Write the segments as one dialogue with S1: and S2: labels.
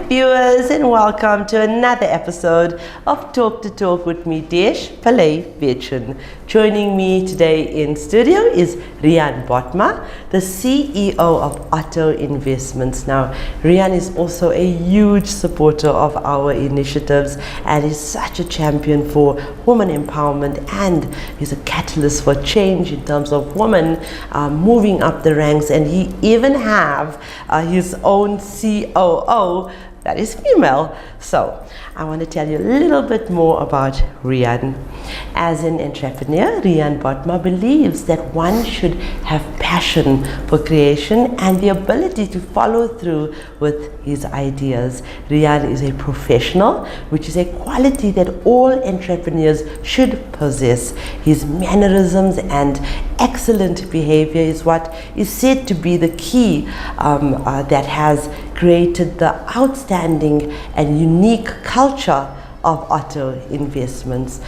S1: viewers, and welcome to another episode of Talk the Torque with me, Desh Bechin. Joining me today in studio is Riaan Botma, the CEO of Otto Investments. Now, Riaan is also a huge supporter of our initiatives and is such a champion for women empowerment, and he's a catalyst for change in terms of women moving up the ranks, and he even have his own COO that is female. So I want to tell you a little bit more about Riaan. As an entrepreneur, Riaan Botma believes that one should have passion for creation and the ability to follow through with his ideas. Riaan is a professional, which is a quality that all entrepreneurs should possess. His mannerisms and excellent behavior is what is said to be the key that has created the outstanding and unique culture of Otto Investments.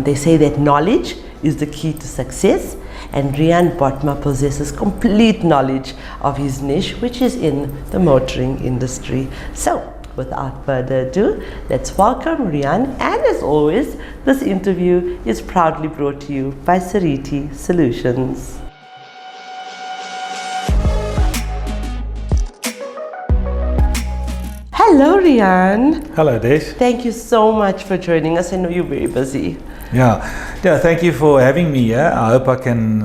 S1: They say that knowledge is the key to success, and Riaan Botma possesses complete knowledge of his niche, which is in the motoring industry. So, without further ado, let's welcome Riaan, and as always, this interview is proudly brought to you by Sariti Solutions. Hello, Riaan.
S2: Hello, Desh.
S1: Thank you so much for joining us. I know you're very busy.
S2: Yeah, thank you for having me here. I hope I can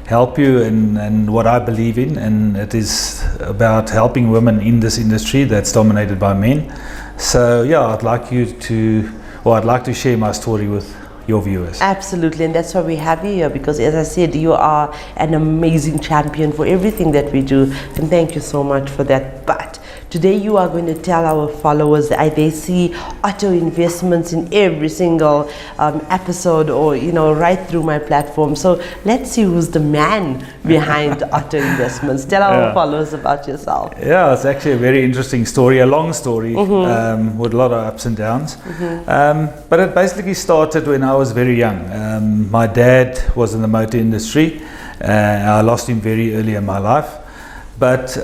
S2: help you in what I believe in, and it is about helping women in this industry that's dominated by men. So yeah, I'd like to share my story with your viewers.
S1: Absolutely, and that's why we have you here, because as I said, you are an amazing champion for everything that we do, and thank you so much for that. But today you are going to tell our followers that they see Otto Investments in every single episode, or right through my platform. So let's see who's the man behind Otto Investments. Tell our followers about yourself.
S2: Yeah, it's actually a very interesting story, a long story with a lot of ups and downs. But it basically started when I was very young. My dad was in the motor industry. I lost him very early in my life. But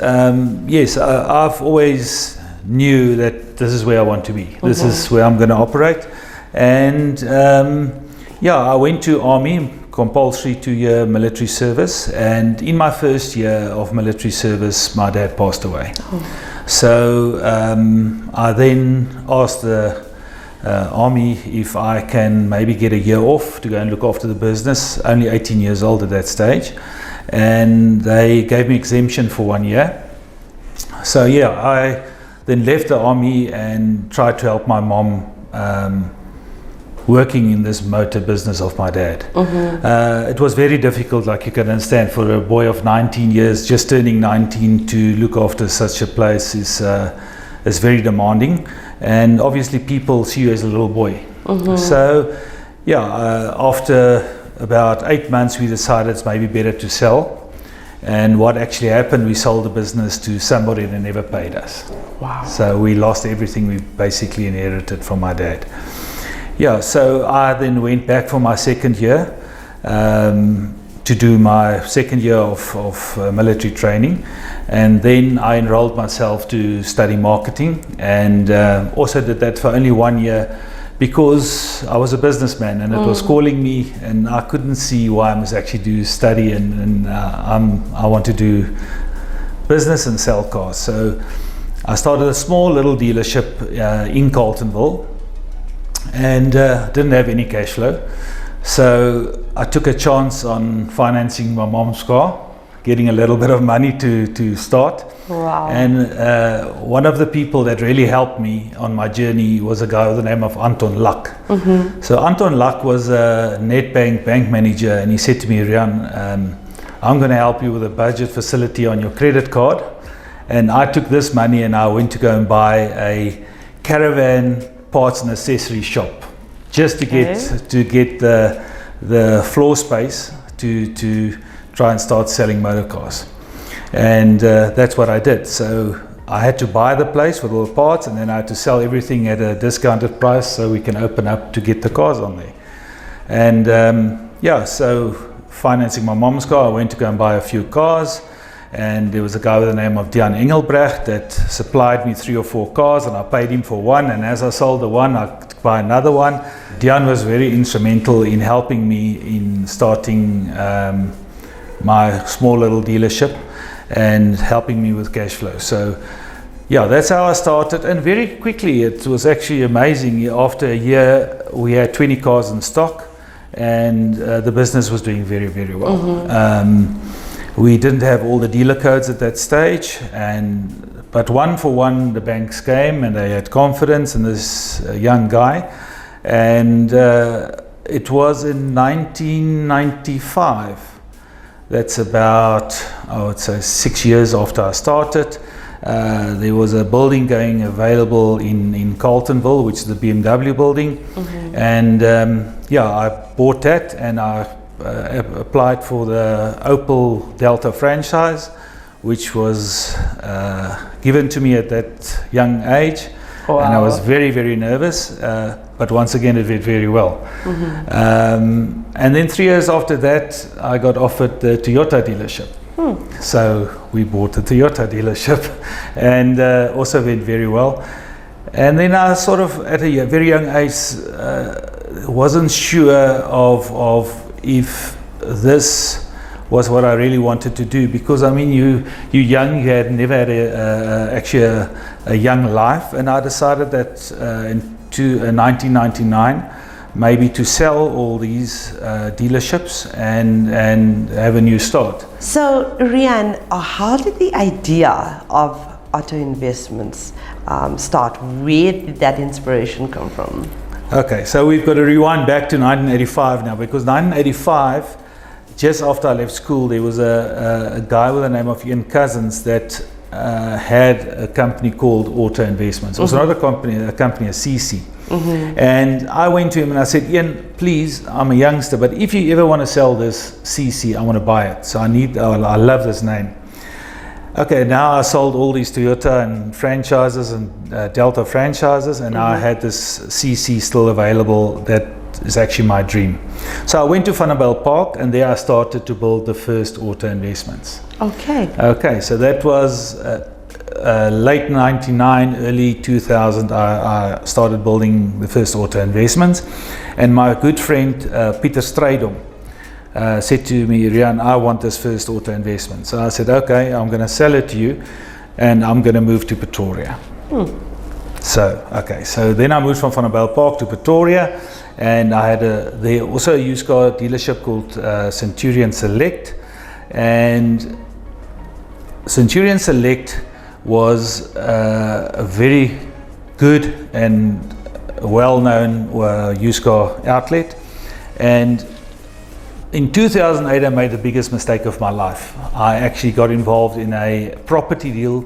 S2: yes, I've always knew that this is where I want to be. This is where I'm going to operate. And I went to Army, compulsory 2-year military service. And in my first year of military service, my dad passed away. So I then asked the Army if I can maybe get a year off to go and look after the business. Only 18 years old at that stage. And they gave me exemption for 1 year. So yeah, I then left the Army and tried to help my mom working in this motor business of my dad. It was very difficult, like you can understand, for a boy of 19 years, just turning 19, to look after such a place is very demanding. And obviously people see you as a little boy. So yeah, after about 8 months, we decided it's maybe better to sell. And what actually happened, we sold the business to somebody that never paid us.
S1: Wow.
S2: So we lost everything we basically inherited from my dad. Yeah, so I then went back for my second year to do my second year of military training. And then I enrolled myself to study marketing, and also did that for only 1 year, because I was a businessman and it was calling me, and I couldn't see why I must actually study and I want to do business and sell cars. So I started a small little dealership in Carltonville, and didn't have any cash flow. So I took a chance on financing my mom's car, getting a little bit of money to start.
S1: Wow.
S2: And one of the people that really helped me on my journey was a guy with the name of Anton Luck. So Anton Luck was a Nedbank bank manager, and he said to me, Riaan, I'm going to help you with a budget facility on your credit card. And I took this money and I went to go and buy a caravan parts and accessory shop, just to get the floor space to try and start selling motor cars. And that's what I did. So I had to buy the place with all the parts, and then I had to sell everything at a discounted price so we can open up to get the cars on there. And so financing my mom's car, I went to go and buy a few cars, and there was a guy with the name of Riaan Engelbrecht that supplied me 3 or 4 cars, and I paid him for one, and as I sold the one, I could buy another one. Riaan was very instrumental in helping me in starting my small little dealership and helping me with cash flow. So yeah, that's how I started, and very quickly it was actually amazing. After a year we had 20 cars in stock, and the business was doing very, very well. We didn't have all the dealer codes at that stage, but one for one the banks came and they had confidence in this young guy, and it was in 1995. That's about, I would say, 6 years after I started. There was a building going available in Carltonville, which is the BMW building, and I bought that, and I applied for the Opel Delta franchise, which was given to me at that young age. Wow. And I was very, very nervous, but once again it went very well. And then 3 years after that I got offered the Toyota dealership. So we bought the Toyota dealership, and also went very well. And then I sort of at a very young age wasn't sure of if this was what I really wanted to do, because I mean you're young, you had never had a young life, and I decided that in 1999 maybe to sell all these dealerships and have a new start.
S1: So Riaan, how did the idea of auto investments start? Where did that inspiration come from?
S2: Okay, so we've got to rewind back to 1985 now, because 1985, just after I left school, there was a guy with the name of Ian Cousins that had a company called Auto Investments. It was not a company, a CC. And I went to him and I said, Ian, please, I'm a youngster, but if you ever want to sell this CC, I want to buy it. So I love this name. Okay, now I sold all these Toyota and franchises and Delta franchises, and I had this CC still available. That is actually my dream. So I went to Vanderbijl Park, and there I started to build the first Auto Investments. Okay, so that was late 99, early 2000, I started building the first Auto Investments, and my good friend Pieter Strydom said to me, Riaan, I want this first Auto Investment. So I said, okay, I'm going to sell it to you, and I'm going to move to Pretoria. So then I moved from Vanderbijl Park to Pretoria, and I had there also a used car dealership called Centurion Select, and Centurion Select was a very good and well-known used car outlet. And in 2008 I made the biggest mistake of my life. I actually got involved in a property deal,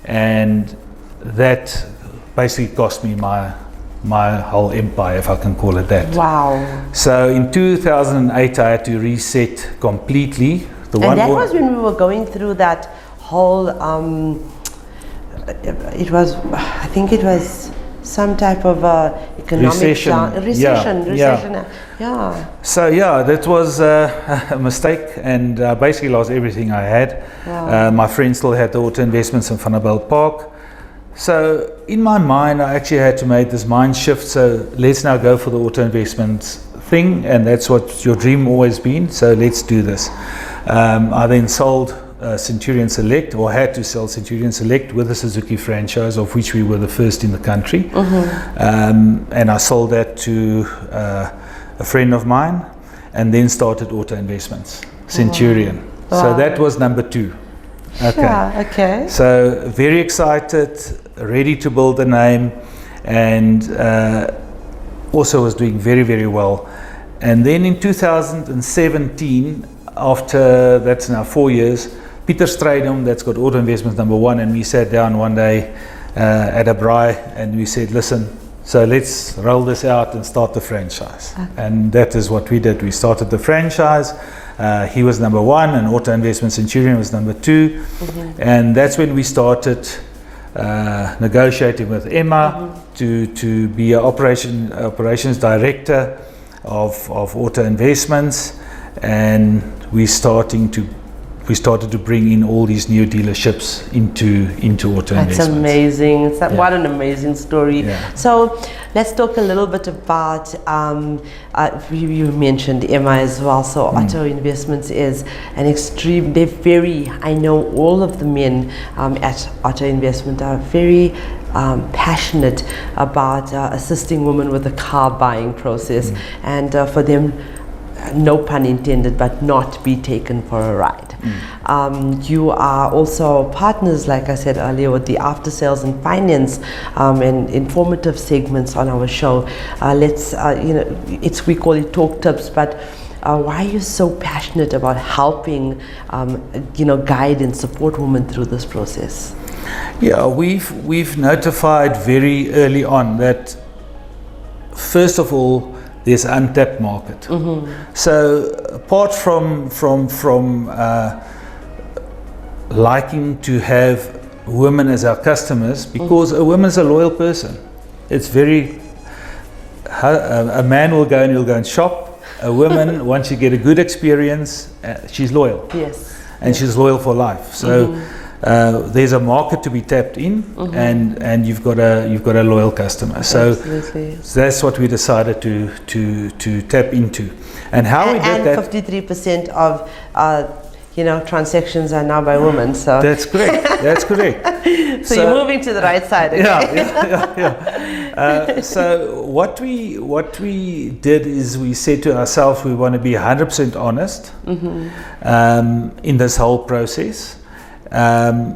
S2: and that basically cost me my whole empire, if I can call it that.
S1: Wow.
S2: So in 2008 I had to reset completely.
S1: And that was when we were going through that whole it was some type of economic recession. Yeah. So
S2: that was a mistake, and basically lost everything I had. Wow. My friend still had the Auto Investments in Vanderbijl Park. So in my mind, I actually had to make this mind shift. So let's now go for the Auto Investments thing, and that's what your dream always been. So let's do this. I then sold Centurion Select, or had to sell Centurion Select with the Suzuki franchise, of which we were the first in the country. And I sold that to a friend of mine, and then started Auto Investments, Centurion.
S1: Wow.
S2: So that was number 2. Okay.
S1: Yeah, okay.
S2: So very excited, ready to build a name, and also was doing very, very well. And then in 2017, after that's now 4 years, Pieter Strydom, that's got Auto Investments number 1, and we sat down one day at a braai, and we said, listen, so let's roll this out and start the franchise. Okay. And that is what we did. We started the franchise. He was number 1, and Auto Investments Centurion was number 2. And that's when we started negotiating with Emma to be an operations director of Auto Investments, and we're starting to we started to bring in all these new dealerships into auto investments.
S1: That's amazing. What an amazing story.
S2: Yeah.
S1: So let's talk a little bit about, you mentioned Emma as well. So auto investments is an extreme, I know all of the men at auto investment are very passionate about assisting women with the car buying process, and for them, no pun intended, but not be taken for a ride. You are also partners, like I said earlier, with the after sales and finance and informative segments on our show. We call it Talk Tips, but why are you so passionate about helping, guide and support women through this process?
S2: Yeah, we've notified very early on that, first of all, there's untapped market. So apart from liking to have women as our customers, because a woman's a loyal person. It's a man will go and shop. A woman, once you get a good experience, she's loyal.
S1: Yes.
S2: And she's loyal for life. So there's a market to be tapped in, and you've got a loyal customer. So that's what we decided to tap into, and how we did that.
S1: 53% of transactions are now by women. So
S2: that's correct. That's correct.
S1: So you're moving to the right side. Okay?
S2: Yeah. So what we did is we said to ourselves, we want to be 100% honest in this whole process.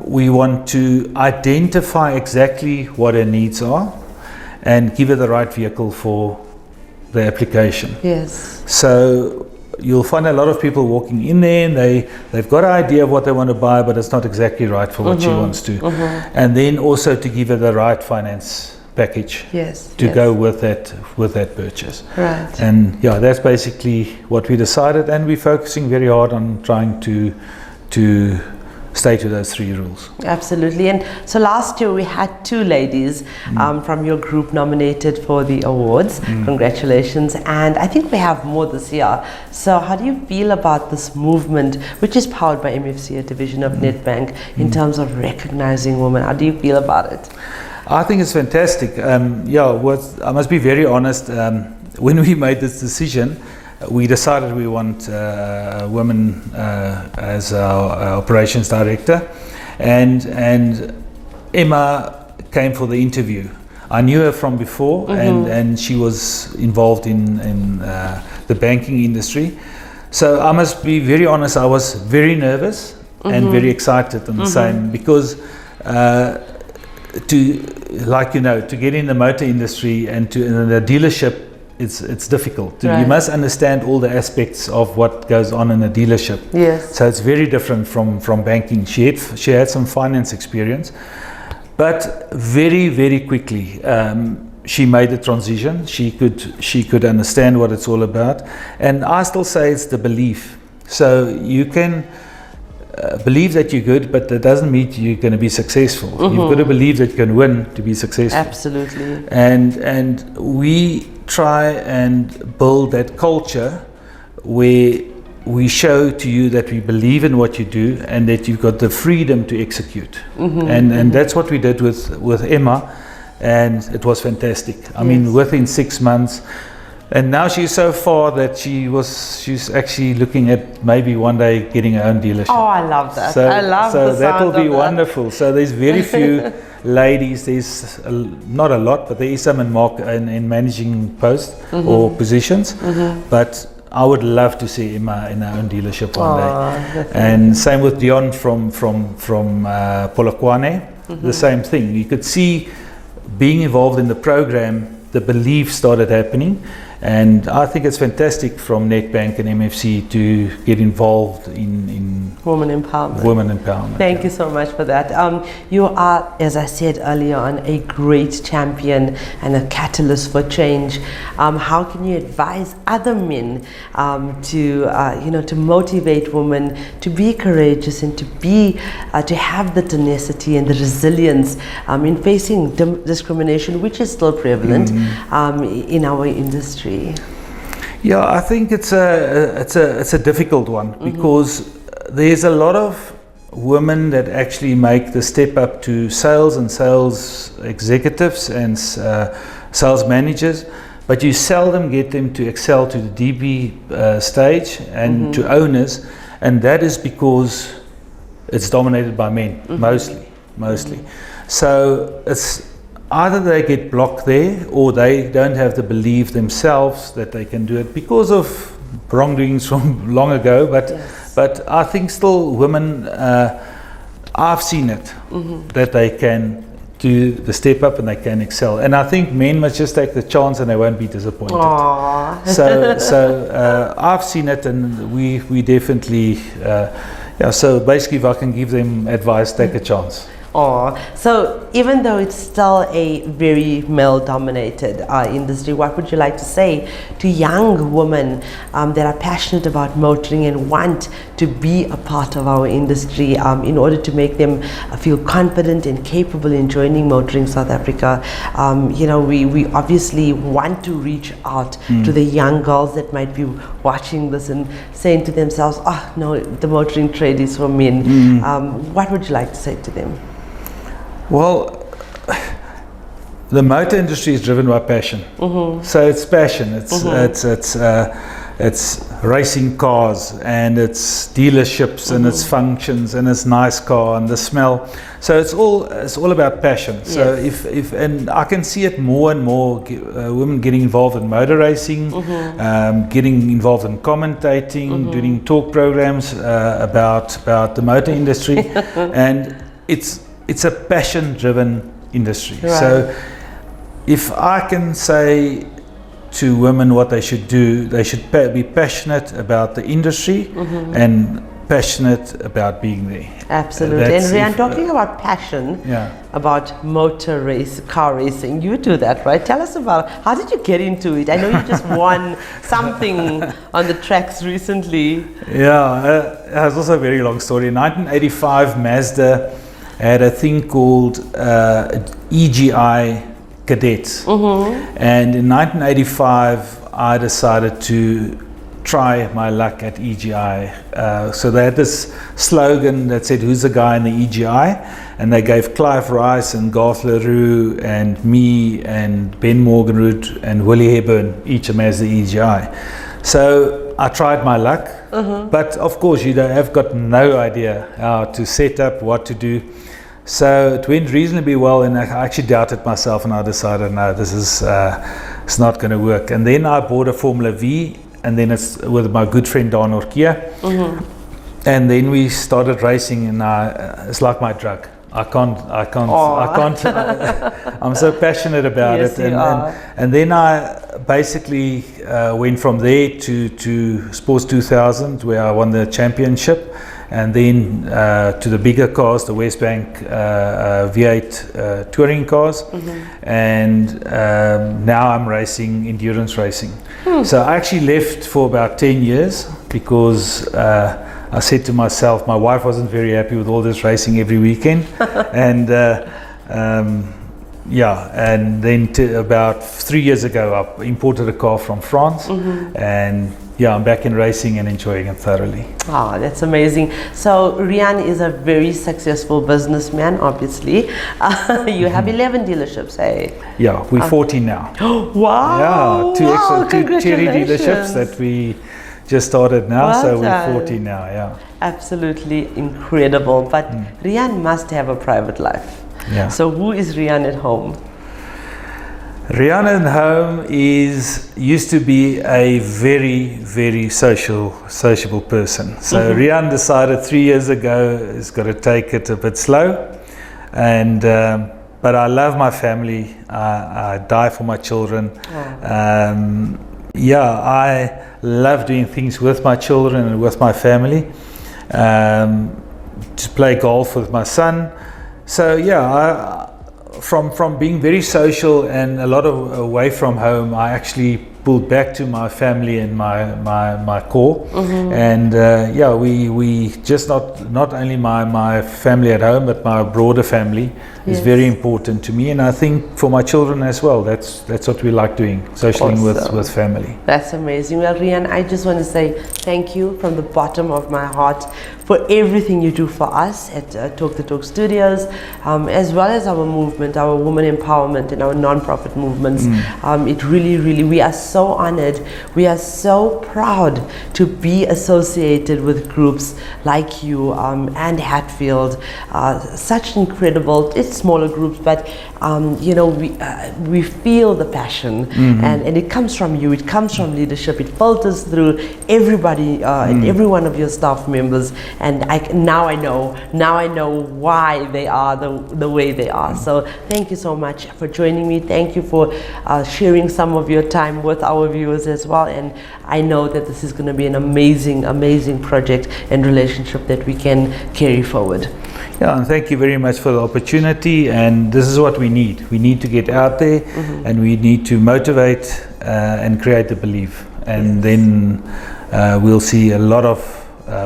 S2: We want to identify exactly what her needs are and give her the right vehicle for the application.
S1: Yes.
S2: So you'll find a lot of people walking in there and they've got an idea of what they want to buy, but it's not exactly right for what she wants to. And then also to give her the right finance package to go with that purchase.
S1: Right.
S2: And that's basically what we decided, and we're focusing very hard on trying to stay to those 3 rules.
S1: Absolutely. And so last year we had 2 ladies from your group nominated for the awards. Congratulations. And I think we have more this year. So how do you feel about this movement, which is powered by MFC, a division of Nedbank, in terms of recognizing women? How do you feel about it?
S2: I think it's fantastic. I must be very honest. When we made this decision, we decided we want a woman as our operations director, and Emma came for the interview. I knew her from before, and she was involved in the banking industry. So I must be very honest, I was very nervous and very excited on the same, because to get in the motor industry and in the dealership, it's difficult.
S1: Right.
S2: You must understand all the aspects of what goes on in a dealership.
S1: Yes.
S2: So it's very different from banking. She had some finance experience, but very, very quickly she made the transition. She could understand what it's all about, and I still say it's the belief. So you can believe that you're good, but that doesn't mean you're going to be successful. You've got to believe that you can win to be successful.
S1: Absolutely.
S2: And we try and build that culture where we show to you that we believe in what you do and that you've got the freedom to execute. And that's what we did with Emma, and it was fantastic. I mean, within 6 months. And now she's so far that she's actually looking at maybe one day getting her own dealership.
S1: Oh, I love that. I love the sound of that.
S2: So that will be wonderful. So there's very few ladies. There's not a lot, but there is some in managing posts or positions. But I would love to see Emma in her own dealership one day. And same with Dion from Polokwane. The same thing. You could see being involved in the program, the belief started happening. And I think it's fantastic from Nedbank and MFC to get involved in
S1: women empowerment. Thank you so much for that. You are, as I said earlier on, a great champion and a catalyst for change. How can you advise other men to motivate women to be courageous and to have the tenacity and the resilience in facing discrimination, which is still prevalent in our industry?
S2: Yeah, I think it's a difficult one because there's a lot of women that actually make the step up to sales and sales executives and sales managers, but you seldom get them to excel to the DP stage and to owners, and that is because it's dominated by men, mostly. So it's either they get blocked there, or they don't have the belief themselves that they can do it because of wrongdoings from long ago. But I think still women, I've seen it, that they can do the step up and they can excel. And I think men must just take the chance and they won't be disappointed.
S1: Aww.
S2: So I've seen it, and we definitely, so basically if I can give them advice, take a chance.
S1: So even though it's still a very male-dominated industry, what would you like to say to young women that are passionate about motoring and want to be a part of our industry in order to make them feel confident and capable in joining Motoring South Africa? We obviously want to reach out to the young girls that might be watching this and saying to themselves, oh no, the motoring trade is for men. What would you like to say to them?
S2: Well, the motor industry is driven by passion. So it's passion. It's racing cars, and it's dealerships, and it's functions, and it's nice car and the smell. So it's all about passion. So if and I can see it more and more, women getting involved in motor racing, getting involved in commentating, doing talk programs about the motor industry, and it's a passion-driven industry. Right. So if I can say to women what they should do, they should be passionate about the industry and passionate about being there.
S1: Absolutely. And Riaan, talking about passion, about car racing, you do that, right? Tell us about, how did you get into it? I know you just won something on the tracks recently.
S2: Yeah, it was also a very long story. In 1985, Mazda had a thing called EGI cadets, and in 1985 I decided to try my luck at EGI. So they had this slogan that said, who's the guy in the EGI? And they gave Clive Rice and Garth LaRue and me and Ben Morganroot and Willie Hepburn each a Mazda EGI. So I tried my luck, but of course have got no idea how to set up, what to do. So it went reasonably well, and I actually doubted myself, and I decided, no, this is it's not going to work. And then I bought a Formula V, and then it's with my good friend Dan Orkia, and then we started racing, and it's like my drug. I can't. I'm so passionate about it, and then I basically went from there to Sports 2000, where I won the championship. And then to the bigger cars, the West Bank V8 touring cars, and now I'm racing endurance racing. So I actually left for about 10 years because I said to myself, my wife wasn't very happy with all this racing every weekend, and and then about 3 years ago I imported a car from France, and I'm back in racing and enjoying it thoroughly.
S1: Oh, that's amazing. So Riaan is a very successful businessman, obviously. You have 11 dealerships, eh?
S2: Yeah, we're 14 now.
S1: Wow!
S2: Yeah, two cherry dealerships that we just started now, so we're 14 now, yeah.
S1: Absolutely incredible. But Riaan must have a private life.
S2: Yeah.
S1: So who is Riaan at home?
S2: Riaan at home used to be a very, very sociable person. So Riaan decided 3 years ago he's got to take it a bit slow, and but I love my family. I die for my children. I love doing things with my children and with my family. To play golf with my son. So from being very social and a lot of away from home, I actually pulled back to my family and my core. And we just not only my family at home, but my broader family is very important to me, and I think for my children as well. That's what we like doing, socialing with family.
S1: That's amazing. Well, Riaan, I just want to say thank you from the bottom of my heart for everything you do for us at Talk the Torque Studios, as well as our movement, our women empowerment and our non-profit movements. It really, we are so honored. We are so proud to be associated with groups like you and Hatfield, such incredible, it's smaller groups, but we feel the passion, and it comes from you, it comes from leadership, it filters through everybody, and every one of your staff members, and now I know why they are the way they are. So thank you so much for joining me. Thank you for sharing some of your time with our viewers as well, and I know that this is going to be an amazing project and relationship that we can carry forward.
S2: Yeah, and thank you very much for the opportunity, and this is what we need. We need to get out there, and we need to motivate and create the belief, and then we'll see a lot of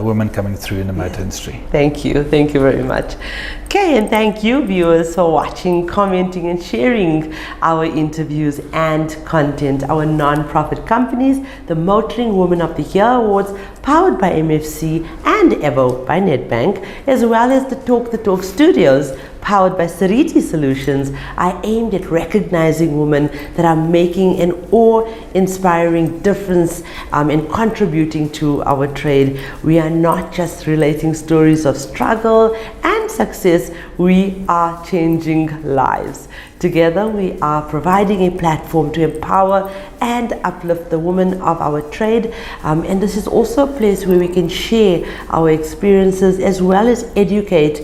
S2: women coming through in the motor industry.
S1: Thank you very much. Okay, and thank you viewers for watching, commenting and sharing our interviews and content. Our non-profit companies, the Motoring Woman of the Year Awards, powered by MFC and Evo by Nedbank, as well as the Talk the Torque Studios, powered by Sariti Solutions, are aimed at recognizing women that are making an awe-inspiring difference and contributing to our trade. We are not just relating stories of struggle and success, we are changing lives. Together, we are providing a platform to empower and uplift the women of our trade, and this is also a place where we can share our experiences as well as educate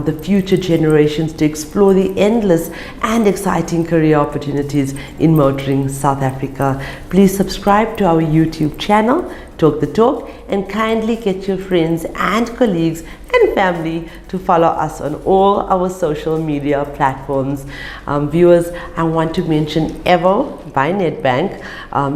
S1: the future generations to explore the endless and exciting career opportunities in motoring South Africa. Please subscribe to our YouTube channel, Talk the Talk, and kindly get your friends and colleagues and family to follow us on all our social media platforms. Viewers, I want to mention Evo by Nedbank.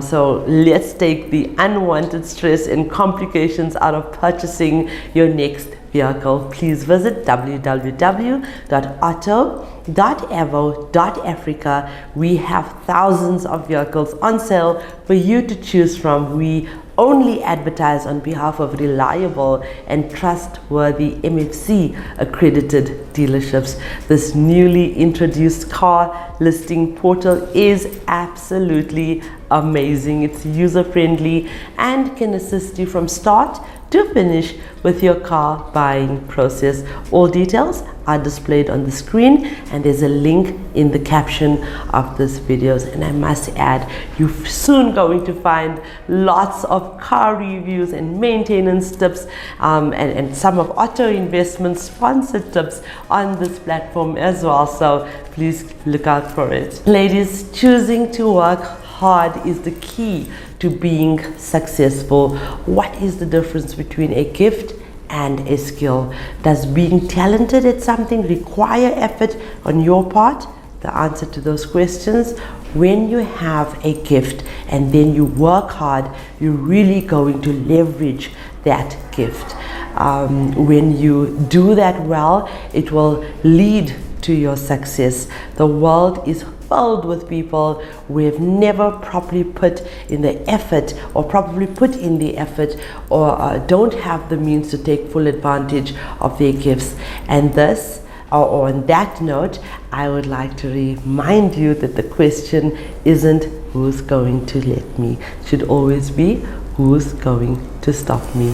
S1: So let's take the unwanted stress and complications out of purchasing your next vehicle. Please visit www.auto.evo.africa. We have thousands of vehicles on sale for you to choose from. We only advertise on behalf of reliable and trustworthy MFC accredited dealerships. This newly introduced car listing portal is absolutely amazing. It's user friendly and can assist you from start to finish with your car buying process. All details are displayed on the screen, and there's a link in the caption of this video. And I must add, you're soon going to find lots of car reviews and maintenance tips and some of Auto Investment sponsored tips on this platform as well, so please look out for it. Ladies, choosing to work hard is the key to being successful. What is the difference between a gift and a skill? Does being talented at something require effort on your part? The answer to those questions: when you have a gift and then you work hard, you're really going to leverage that gift. When you do that well, it will lead to your success. The world is filled with people who have never properly put in the effort, or probably put in the effort, or don't have the means to take full advantage of their gifts. And this, or on that note, I would like to remind you that the question isn't who's going to let me. It should always be who's going to stop me.